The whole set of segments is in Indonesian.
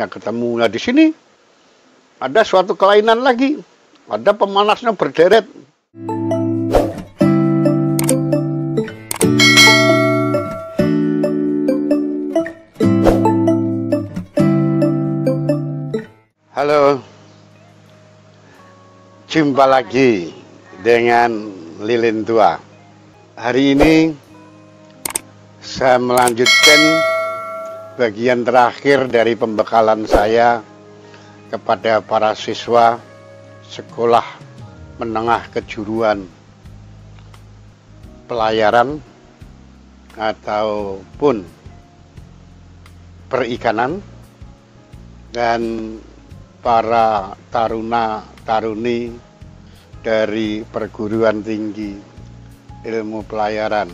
Nah, ketemunya di sini ada suatu kelainan lagi. Ada pemanasnya berderet. Halo, jumpa lagi dengan Lilin Tua. Hari ini saya melanjutkan bagian terakhir dari pembekalan saya kepada para siswa sekolah menengah kejuruan pelayaran ataupun perikanan dan para taruna-taruni dari perguruan tinggi ilmu pelayaran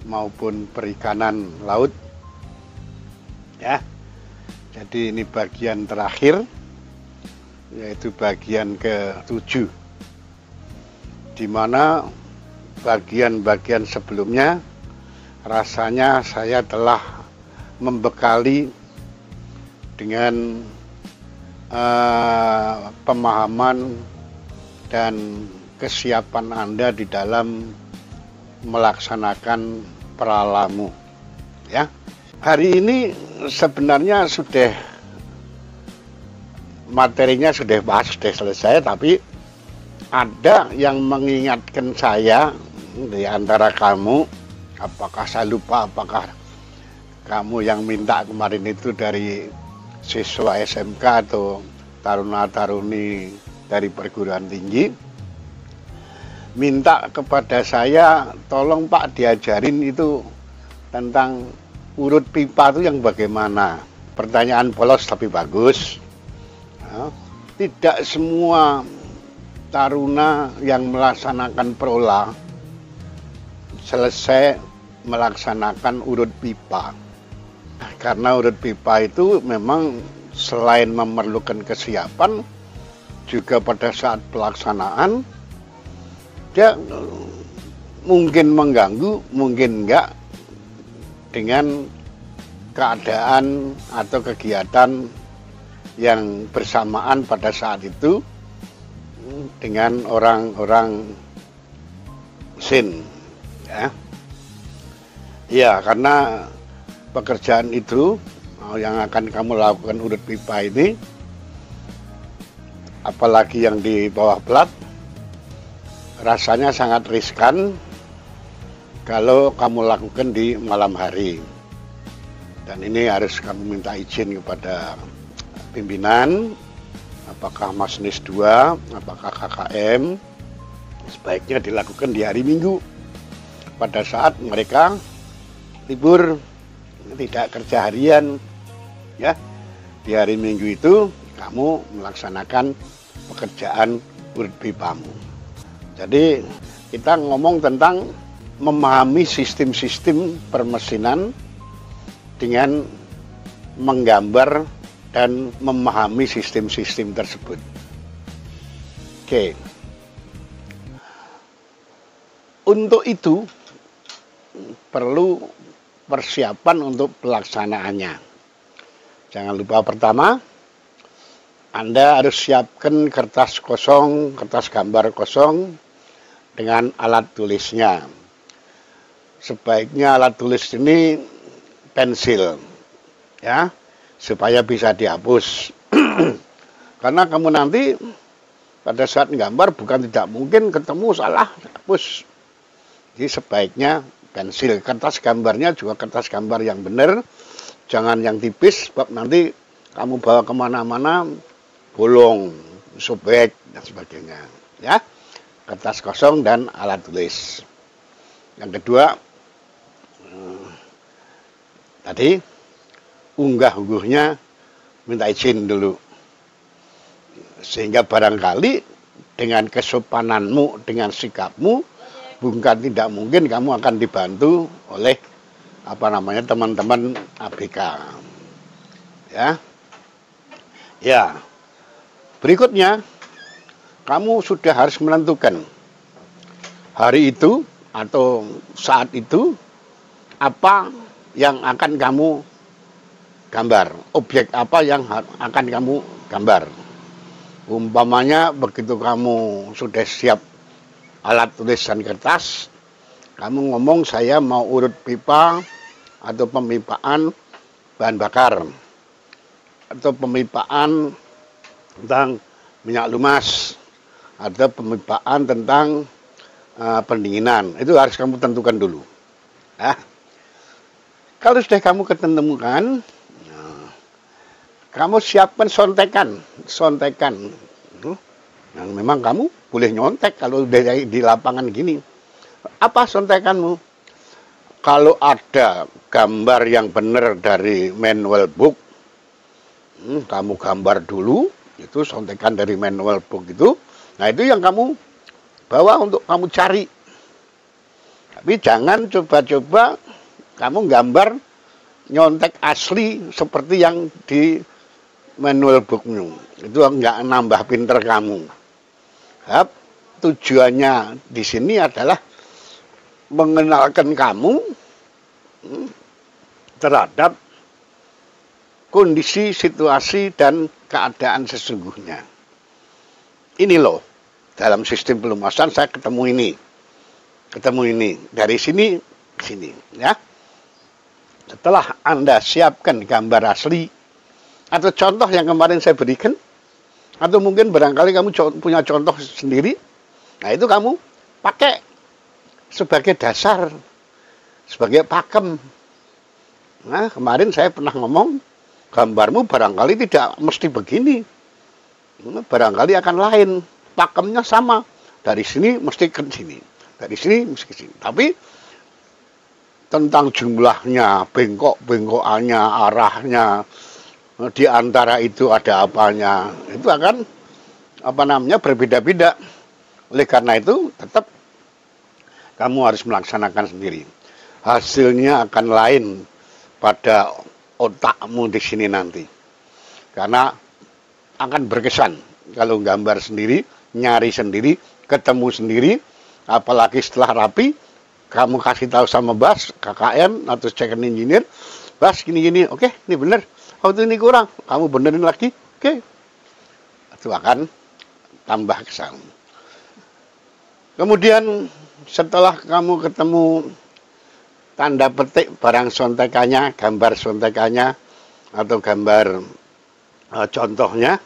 maupun perikanan laut. Ya, jadi ini bagian terakhir, yaitu bagian ke-7, di mana bagian-bagian sebelumnya rasanya saya telah membekali dengan pemahaman dan kesiapan Anda di dalam melaksanakan pralamu. Ya, hari ini sebenarnya materinya sudah selesai, tapi ada yang mengingatkan saya di antara kamu. Apakah saya lupa, apakah kamu yang minta kemarin itu dari siswa SMK atau taruna-taruni dari perguruan tinggi, minta kepada saya, tolong Pak diajarin itu tentang urut pipa itu yang bagaimana. Pertanyaan polos tapi bagus. Tidak semua taruna yang melaksanakan prola selesai melaksanakan urut pipa. Karena urut pipa itu memang selain memerlukan kesiapan, juga pada saat pelaksanaan dia mungkin mengganggu, mungkin enggak, dengan keadaan atau kegiatan yang bersamaan pada saat itu dengan orang-orang Sin. Ya, karena pekerjaan itu yang akan kamu lakukan urut pipa ini, apalagi yang di bawah plat, rasanya sangat riskan kalau kamu lakukan di malam hari. Dan ini harus kamu minta izin kepada pimpinan, apakah Masnis 2, apakah KKM, sebaiknya dilakukan di hari Minggu pada saat mereka libur, tidak kerja harian. Ya, di hari Minggu itu kamu melaksanakan pekerjaan urut pipamu. Jadi kita ngomong tentang memahami sistem-sistem permesinan dengan menggambar dan memahami sistem-sistem tersebut. Oke. Untuk itu perlu persiapan untuk pelaksanaannya. Jangan lupa, pertama, Anda harus siapkan kertas kosong, kertas gambar kosong dengan alat tulisnya. Sebaiknya alat tulis ini pensil, ya, supaya bisa dihapus. Karena kamu nanti pada saat gambar bukan tidak mungkin ketemu salah hapus. Jadi sebaiknya pensil. Kertas gambarnya juga kertas gambar yang benar, jangan yang tipis, sebab nanti kamu bawa kemana-mana bolong, sobek, dan sebagainya. Ya, kertas kosong dan alat tulis. Yang kedua, tadi unggah-ungguhnya minta izin dulu, sehingga barangkali dengan kesopananmu, dengan sikapmu, bukan tidak mungkin kamu akan dibantu oleh teman-teman ABK. Ya, berikutnya kamu sudah harus menentukan hari itu atau saat itu apa yang akan kamu gambar. Objek apa yang akan kamu gambar. Umpamanya begitu kamu sudah siap alat tulis dan kertas, kamu ngomong saya mau urut pipa atau pemipaan bahan bakar atau pemipaan tentang minyak lumas atau pemipaan tentang pendinginan. Itu harus kamu tentukan dulu. Nah, kalau sudah kamu ketemukan, kamu siapkan sontekan yang memang kamu boleh nyontek kalau di lapangan gini. Apa sontekanmu? Kalau ada gambar yang benar dari manual book, kamu gambar dulu, itu sontekan dari manual book itu. Nah, itu yang kamu bawa untuk kamu cari. Tapi jangan coba-coba kamu gambar nyontek asli seperti yang di manual bookmu. Itu enggak nambah pinter kamu. Tujuannya di sini adalah mengenalkan kamu terhadap kondisi, situasi, dan keadaan sesungguhnya. Ini loh, dalam sistem pelumasan saya ketemu ini, dari sini ke sini, ya. Setelah Anda siapkan gambar asli, atau contoh yang kemarin saya berikan, atau mungkin barangkali kamu punya contoh sendiri, nah itu kamu pakai sebagai dasar, sebagai pakem. Nah, kemarin saya pernah ngomong, gambarmu barangkali tidak mesti begini. Barangkali akan lain. Pakemnya sama. Dari sini mesti ke sini. Dari sini mesti ke sini. Tapi tentang jumlahnya, bengkok-bengkokannya, arahnya, di antara itu ada apanya, itu akan berbeda-beda. Oleh karena itu tetap kamu harus melaksanakan sendiri. Hasilnya akan lain pada otakmu di sini nanti. Karena akan berkesan kalau gambar sendiri, nyari sendiri, ketemu sendiri, apalagi setelah rapi, kamu kasih tahu sama Bas, KKM atau second engineer, Bas gini-gini, oke, ini benar. Waktu ini kurang, kamu benerin lagi, oke. Itu akan tambah kesan. Kemudian setelah kamu ketemu tanda petik barang sontekannya, gambar sontekannya, atau gambar contohnya,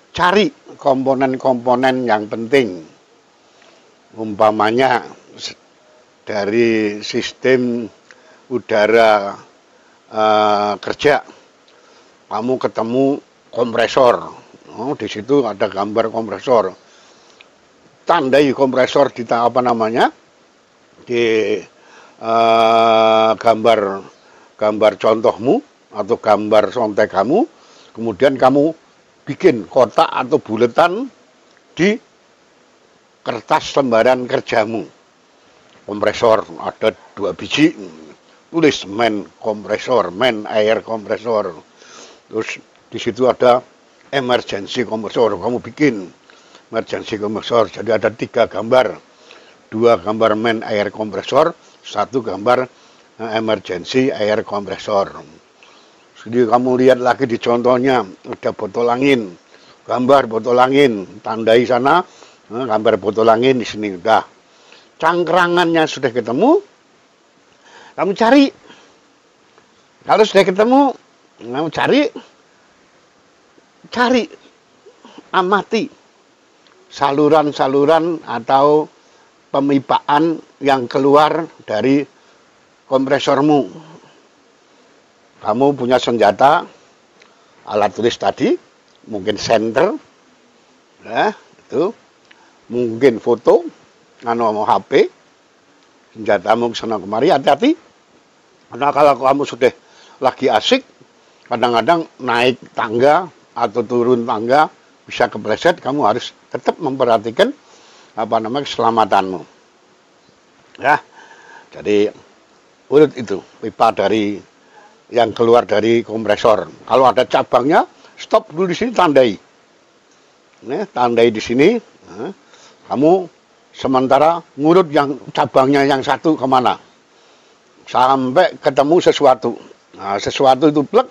cari komponen-komponen yang penting. Umpamanya dari sistem udara kerja, kamu ketemu kompresor. Di situ ada gambar kompresor. Tandai kompresor di di gambar contohmu atau gambar sontek kamu, kemudian kamu bikin kotak atau buletan di kertas lembaran kerjamu. Kompresor ada 2 biji, tulis main kompresor, main air kompresor. Terus di situ ada emergency kompresor, kamu bikin emergency kompresor. Jadi ada 3 gambar, 2 gambar main air kompresor, 1 gambar emergency air kompresor. Jadi kamu lihat lagi di contohnya, ada botol angin, gambar botol angin, tandai sana, gambar botol angin di sini. Udah, cangkrangannya sudah ketemu, kamu cari. Kalau sudah ketemu, kamu cari, amati saluran-saluran atau pemipaan yang keluar dari kompresormu. Kamu punya senjata, alat tulis tadi, mungkin senter, ya, itu, mungkin foto, mau HP, senjatamu kesana kemari, hati-hati. Karena kalau kamu sudah lagi asik, kadang-kadang naik tangga atau turun tangga bisa kepleset, kamu harus tetap memperhatikan keselamatanmu. Ya, jadi urut itu pipa dari yang keluar dari kompresor. Kalau ada cabangnya, stop dulu di sini, tandai. Tandai di sini. Kamu sementara ngurut yang cabangnya yang satu kemana, sampai ketemu sesuatu. Nah, sesuatu itu plek,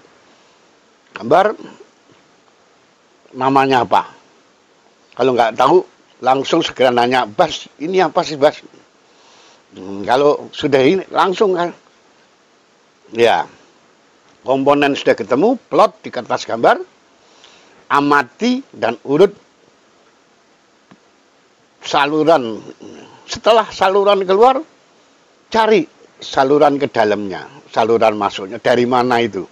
gambar namanya apa. Kalau nggak tahu, langsung segera nanya, Bas, ini apa sih, Bas? Kalau sudah ini, langsung kan. Ya, komponen sudah ketemu, plot di kertas gambar, amati dan urut saluran. Setelah saluran keluar, cari saluran ke dalamnya, saluran masuknya, dari mana itu.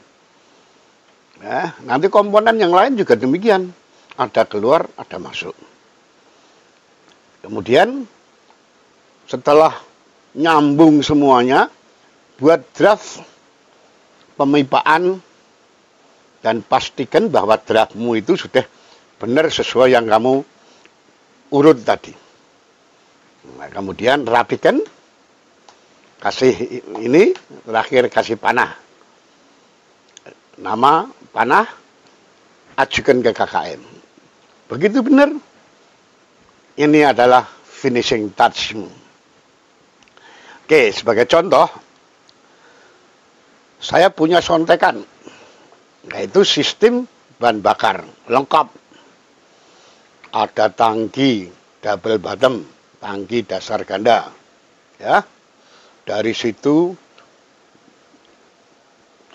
Ya, nanti komponen yang lain juga demikian. Ada keluar, ada masuk. Kemudian setelah nyambung semuanya, buat draft pemipaan dan pastikan bahwa draftmu itu sudah benar sesuai yang kamu urut tadi. Nah, kemudian rapikan, kasih ini, terakhir kasih panah. Nama, panah, ajukan ke KKM. Begitu benar. Ini adalah finishing touch-mu. Oke, sebagai contoh, saya punya sontekan, yaitu sistem bahan bakar lengkap. Ada tangki double bottom, tangki dasar ganda. Ya, dari situ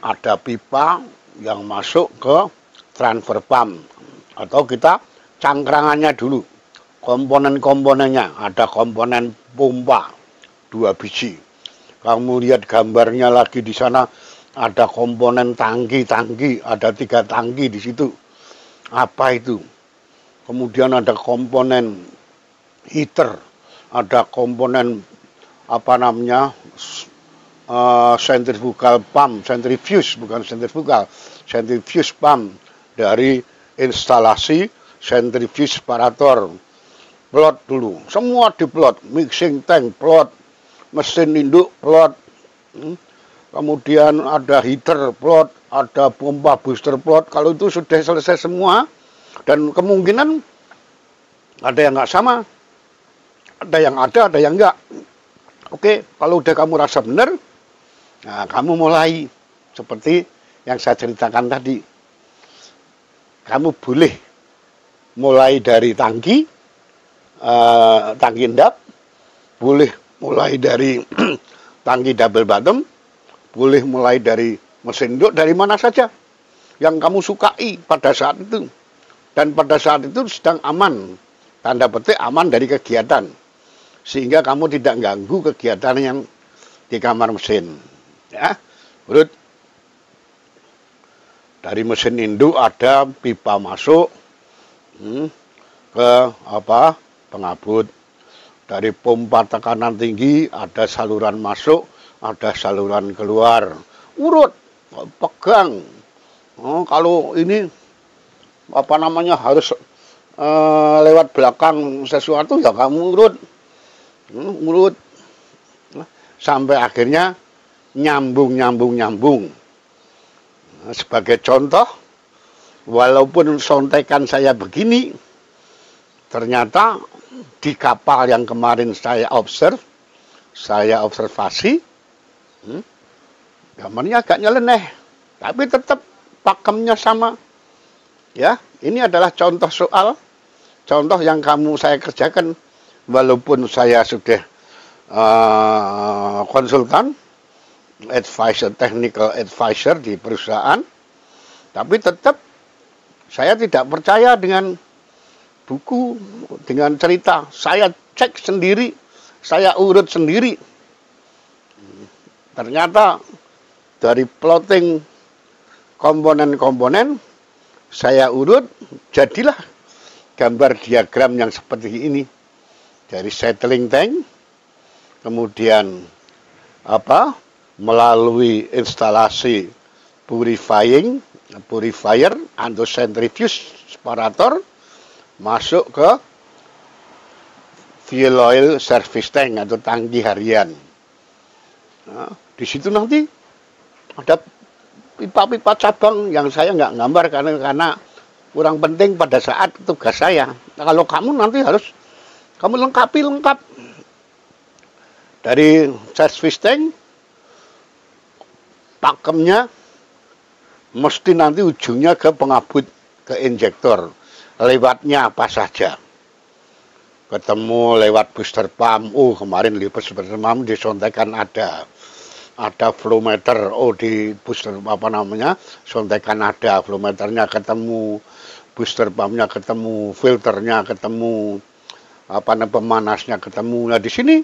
ada pipa yang masuk ke transfer pump, atau kita cangkrangannya dulu, komponen-komponennya. Ada komponen pompa 2 biji. Kamu lihat gambarnya lagi di sana, ada komponen tangki, ada 3 tangki di situ. Apa itu? Kemudian ada komponen heater, ada komponen apa namanya, centrifugal pump, centrifuge bukan centrifugal, centrifuge pump dari instalasi centrifuge separator. Plot dulu, semua diplot, mixing tank plot, mesin induk plot, kemudian ada heater plot, ada pompa booster plot. Kalau itu sudah selesai semua, dan kemungkinan ada yang nggak sama, ada yang enggak. Oke, kalau udah kamu rasa benar, nah kamu mulai seperti yang saya ceritakan tadi. Kamu boleh mulai dari tangki endap, boleh mulai dari tangki double bottom, boleh mulai dari mesin induk, dari mana saja yang kamu sukai pada saat itu. Dan pada saat itu sedang aman, tanda petik aman dari kegiatan, sehingga kamu tidak ganggu kegiatan yang di kamar mesin. Ya, urut. Dari mesin induk ada pipa masuk ke pengabut. Dari pompa tekanan tinggi ada saluran masuk, ada saluran keluar. Urut, pegang. Kalau ini harus lewat belakang sesuatu, ya kamu urut. Sampai akhirnya nyambung. Sebagai contoh, walaupun sontekan saya begini, ternyata di kapal yang kemarin saya observasi, gambarnya agak nyeleneh, tapi tetap pakemnya sama. Ya, ini adalah contoh yang saya kerjakan, walaupun saya sudah konsultan, technical advisor di perusahaan, tapi tetap saya tidak percaya dengan buku, dengan cerita. Saya cek sendiri, saya urut sendiri. Ternyata dari plotting komponen-komponen, saya urut, jadilah gambar diagram yang seperti ini. Dari settling tank, kemudian melalui instalasi purifier atau centrifuge separator, masuk ke fuel oil service tank atau tangki harian. Nah, di situ nanti ada pipa-pipa cabang yang saya nggak gambar karena kurang penting pada saat tugas saya. Nah, kalau kamu nanti harus kamu lengkap dari service tank, pakemnya mesti nanti ujungnya ke pengabut, ke injektor. Lewatnya apa saja. Ketemu lewat booster pump, kemarin lewat booster pump disontekan ada flow meter, di booster apa namanya, sontekan ada flow meternya ketemu, booster pumpnya ketemu, filternya ketemu, pemanasnya ketemu. Nah di sini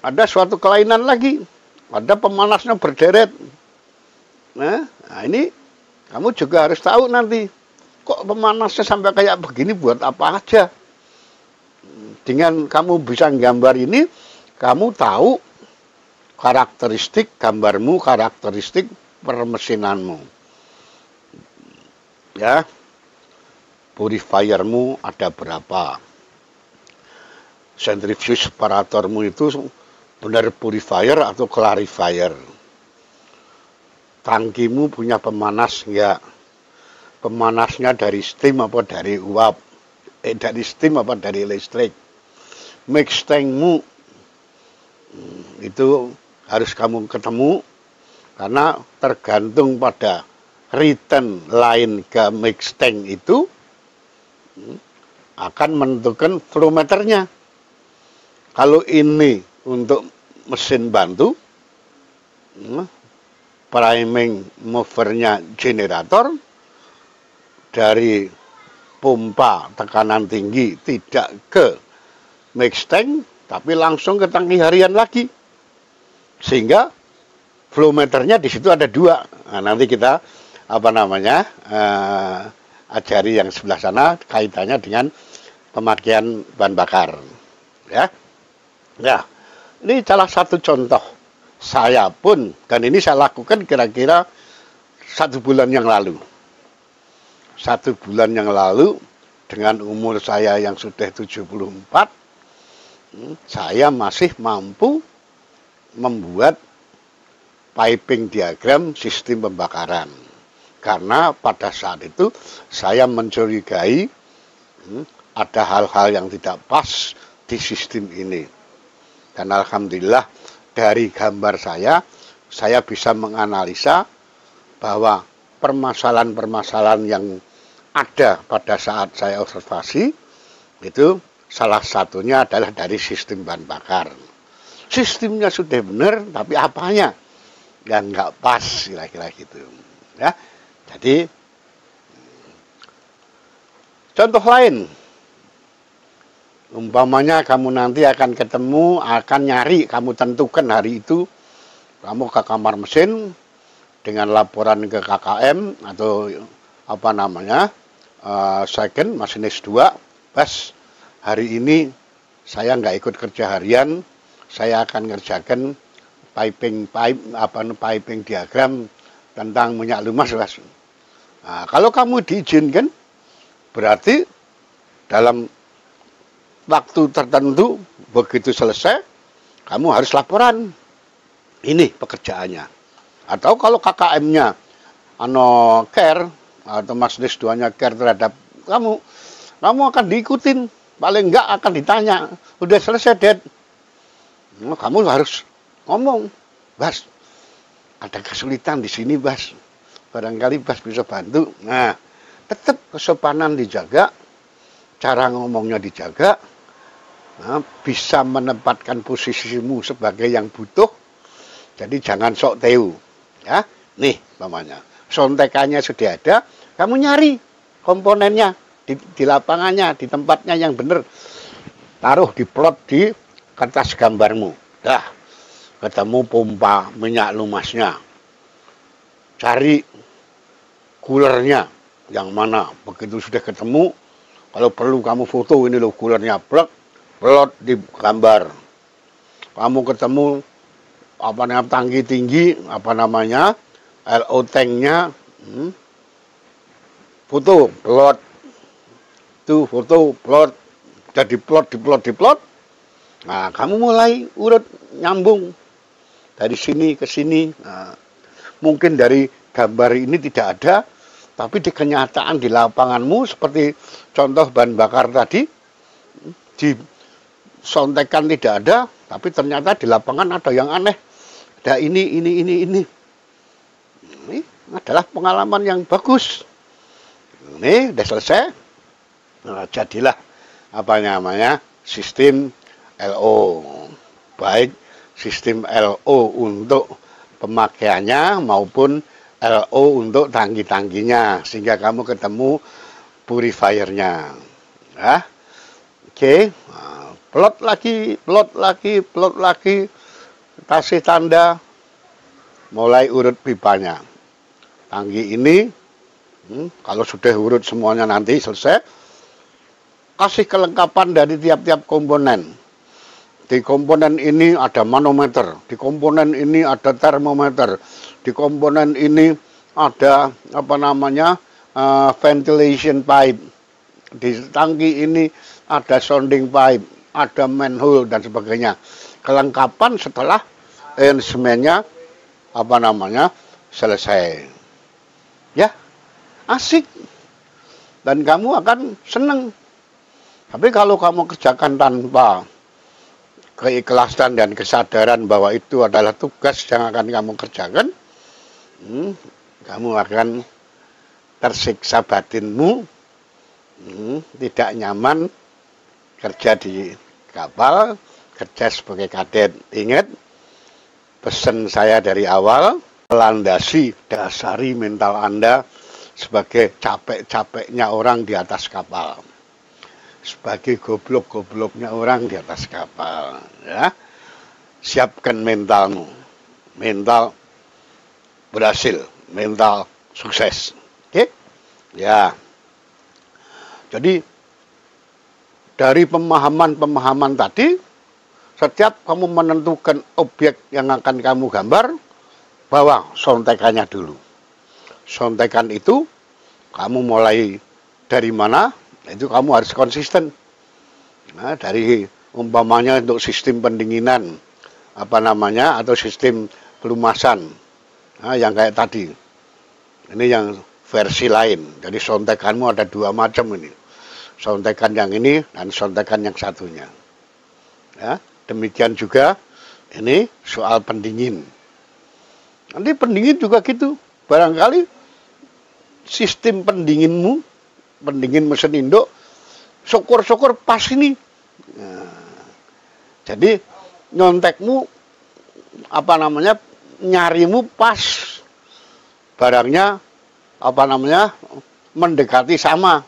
ada suatu kelainan lagi, ada pemanasnya berderet. Nah ini kamu juga harus tahu nanti, kok pemanasnya sampai kayak begini buat apa aja. Dengan kamu bisa gambar ini, kamu tahu karakteristik gambarmu, karakteristik permesinanmu. Ya, purifiermu ada berapa? Centrifuge separatormu itu benar purifier atau clarifier? Tangkimu punya pemanas enggak? Pemanasnya dari steam apa dari uap? Dari steam apa dari listrik? Mix tankmu itu harus kamu ketemu, karena tergantung pada return line ke mix tank itu akan menentukan flow meternya. Kalau ini untuk mesin bantu, priming movernya generator, dari pompa tekanan tinggi tidak ke mix tank, tapi langsung ke tangki harian lagi. Sehingga flow meternya di situ ada dua. Nah, nanti kita ajari yang sebelah sana kaitannya dengan pemakaian bahan bakar. Ya. Ya. Ini salah satu contoh saya pun, dan ini saya lakukan kira-kira 1 bulan yang lalu. 1 bulan yang lalu dengan umur saya yang sudah 74, saya masih mampu membuat piping diagram sistem pembakaran. Karena pada saat itu saya mencurigai ada hal-hal yang tidak pas di sistem ini. Dan alhamdulillah dari gambar saya bisa menganalisa bahwa permasalahan-permasalahan yang ada pada saat saya observasi itu salah satunya adalah dari sistem bahan bakar. Sistemnya sudah benar, tapi apanya yang nggak pas, kira-kira gitu. Ya, jadi contoh lain, umpamanya kamu nanti akan ketemu, akan nyari, kamu tentukan hari itu, kamu ke kamar mesin dengan laporan ke KKM atau second masinis 2, Bas, hari ini saya nggak ikut kerja harian, saya akan ngerjakan piping diagram tentang minyak lumas, Bas. Nah, kalau kamu diizinkan, berarti dalam waktu tertentu begitu selesai, kamu harus laporan. Ini pekerjaannya. Atau kalau KKM-nya care atau Masinis 2-nya care terhadap kamu akan diikutin. Paling enggak akan ditanya, udah selesai, Dad? Kamu harus ngomong, Bas, ada kesulitan di sini, Bas. Barangkali Bas bisa bantu. Nah, tetap kesopanan dijaga, cara ngomongnya dijaga, bisa menempatkan posisimu sebagai yang butuh. Jadi jangan sok tahu. Ya, nih namanya. Sontekannya sudah ada, kamu nyari komponennya di lapangannya, di tempatnya yang benar. Taruh di plot di kertas gambarmu. Dah, ketemu pompa minyak lumasnya. Cari coolernya yang mana. Begitu sudah ketemu, kalau perlu kamu foto, ini loh coolernya, plot di gambar. Kamu ketemu tangki tinggi, LO tanknya, foto, plot, tuh foto, plot, jadi diplot. Nah, kamu mulai urut nyambung dari sini ke sini. Nah, mungkin dari gambar ini tidak ada, tapi di kenyataan di lapanganmu seperti contoh bahan bakar tadi, disontekan tidak ada, tapi ternyata di lapangan ada yang aneh. Ada ini. adalah pengalaman yang bagus. Ini udah selesai. Nah, jadilah apa namanya sistem LO, baik sistem LO untuk pemakaiannya maupun LO untuk tangki-tangkinya, sehingga kamu ketemu purifiernya. Ya. Oke, nah, plot lagi, kasih tanda, mulai urut pipanya. Tangki ini, kalau sudah urut semuanya nanti selesai, kasih kelengkapan dari tiap-tiap komponen. Di komponen ini ada manometer, di komponen ini ada termometer, di komponen ini ada apa namanya ventilation pipe, di tangki ini ada sounding pipe, ada manhole dan sebagainya. Kelengkapan setelah instrumennya apa namanya selesai. Ya, asik. Dan kamu akan seneng. Tapi kalau kamu kerjakan tanpa keikhlasan dan kesadaran bahwa itu adalah tugas yang akan kamu kerjakan, kamu akan tersiksa batinmu, tidak nyaman kerja di kapal, kerja sebagai kadet. Ingat, pesan saya dari awal, landasi, dasari mental Anda sebagai capek-capeknya orang di atas kapal, sebagai goblok-gobloknya orang di atas kapal, ya. Siapkan mentalmu, mental berhasil, mental sukses. Oke? Ya. Jadi dari pemahaman-pemahaman tadi, setiap kamu menentukan objek yang akan kamu gambar, bawa sontekannya dulu. Sontekan itu kamu mulai dari mana? Itu kamu harus konsisten. Nah, dari umpamanya untuk sistem pendinginan apa namanya atau sistem pelumasan, nah, yang kayak tadi. Ini yang versi lain. Jadi sontekanmu ada dua macam ini. Sontekan yang ini dan sontekan yang satunya. Ya, demikian juga ini soal pendingin. Nanti pendingin juga gitu. Barangkali sistem pendinginmu, pendingin mesin induk, syukur-syukur pas ini. Nah, jadi nyontekmu apa namanya nyarimu pas, barangnya apa namanya mendekati sama.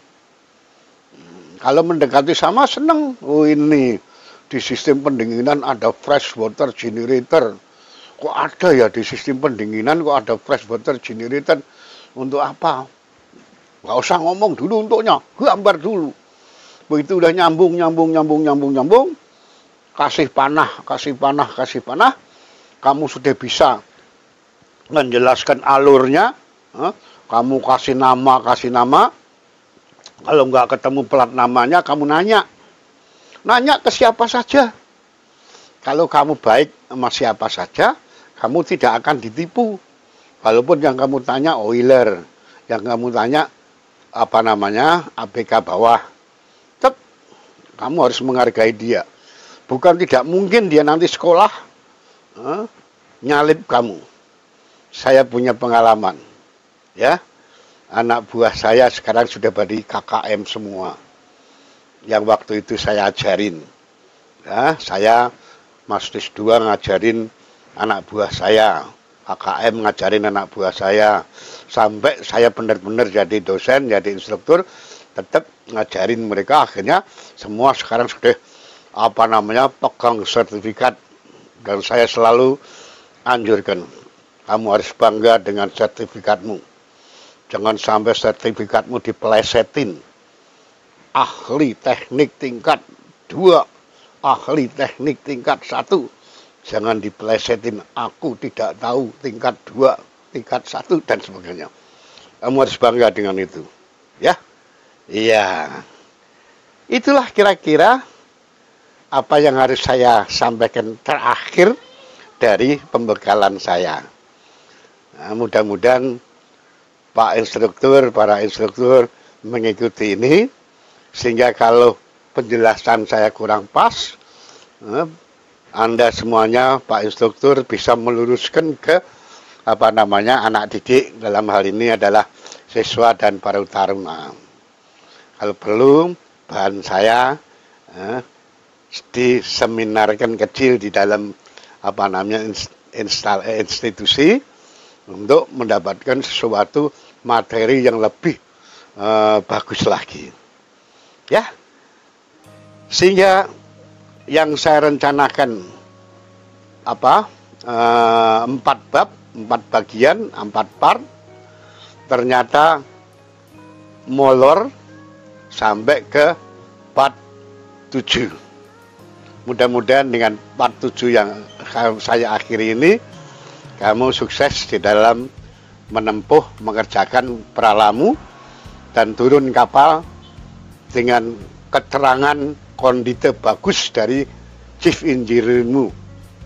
Kalau mendekati sama seneng. Oh, ini di sistem pendinginan ada fresh water generator. Kok ada ya di sistem pendinginan kok ada fresh water generator? Untuk apa? Nggak usah ngomong dulu untuknya, gambar dulu. Begitu udah nyambung, kasih panah, kamu sudah bisa menjelaskan alurnya. Kamu kasih nama. Kalau nggak ketemu plat namanya, kamu nanya ke siapa saja. Kalau kamu baik sama siapa saja, kamu tidak akan ditipu. Walaupun yang kamu tanya oiler, yang kamu tanya apa namanya ABK bawah, tetap kamu harus menghargai dia. Bukan tidak mungkin dia nanti sekolah nyalip kamu. Saya punya pengalaman, ya. Anak buah saya sekarang sudah pada KKM semua. Yang waktu itu saya ajarin, ya, saya Master 2 ngajarin anak buah saya, KKM ngajarin anak buah saya, sampai saya benar-benar jadi dosen, jadi instruktur, tetap ngajarin mereka. Akhirnya semua sekarang sudah apa namanya pegang sertifikat, dan saya selalu anjurkan, kamu harus bangga dengan sertifikatmu. Jangan sampai sertifikatmu dipelesetin. Ahli teknik tingkat 2, ahli teknik tingkat 1. Jangan dipelesetin, aku tidak tahu tingkat 2, tingkat 1 dan sebagainya. Kamu harus bangga dengan itu. Ya? Iya. Itulah kira-kira apa yang harus saya sampaikan terakhir dari pembekalan saya. Nah, mudah-mudahan Pak Instruktur, para instruktur mengikuti ini, sehingga kalau penjelasan saya kurang pas, Anda semuanya Pak Instruktur bisa meluruskan ke anak didik, dalam hal ini adalah siswa dan para taruna. Kalau perlu bahan saya diseminarkan kecil di dalam institusi untuk mendapatkan sesuatu materi yang lebih bagus lagi, ya. Sehingga yang saya rencanakan 4 bab, 4 bagian, 4 part, ternyata molor sampai ke part 7. Mudah-mudahan dengan part 7 yang saya akhiri ini, kamu sukses di dalam menempuh, mengerjakan pralamu, dan turun kapal dengan keterangan kondite bagus dari chief engineer-mu,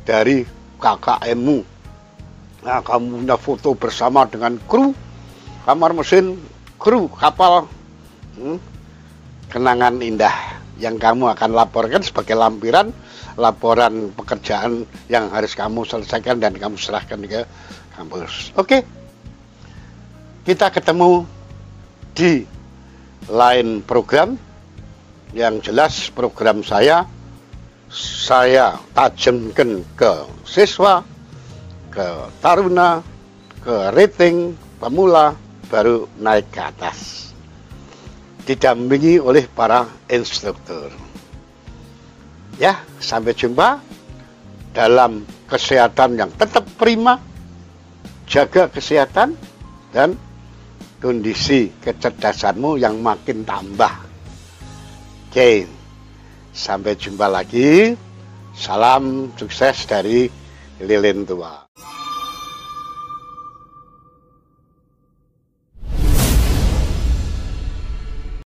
dari KKM-mu. Nah, kamu punya foto bersama dengan kru, kamar mesin, kru kapal. Kenangan indah yang kamu akan laporkan sebagai lampiran laporan pekerjaan yang harus kamu selesaikan dan kamu serahkan ke kampus. Oke, kita ketemu di lain program. Yang jelas program saya tajamkan ke siswa, ke taruna, ke rating pemula, baru naik ke atas, didampingi oleh para instruktur. Ya, sampai jumpa dalam kesehatan yang tetap prima, jaga kesehatan dan kondisi kecerdasanmu yang makin tambah. Oke, sampai jumpa lagi. Salam sukses dari Lilin Tua.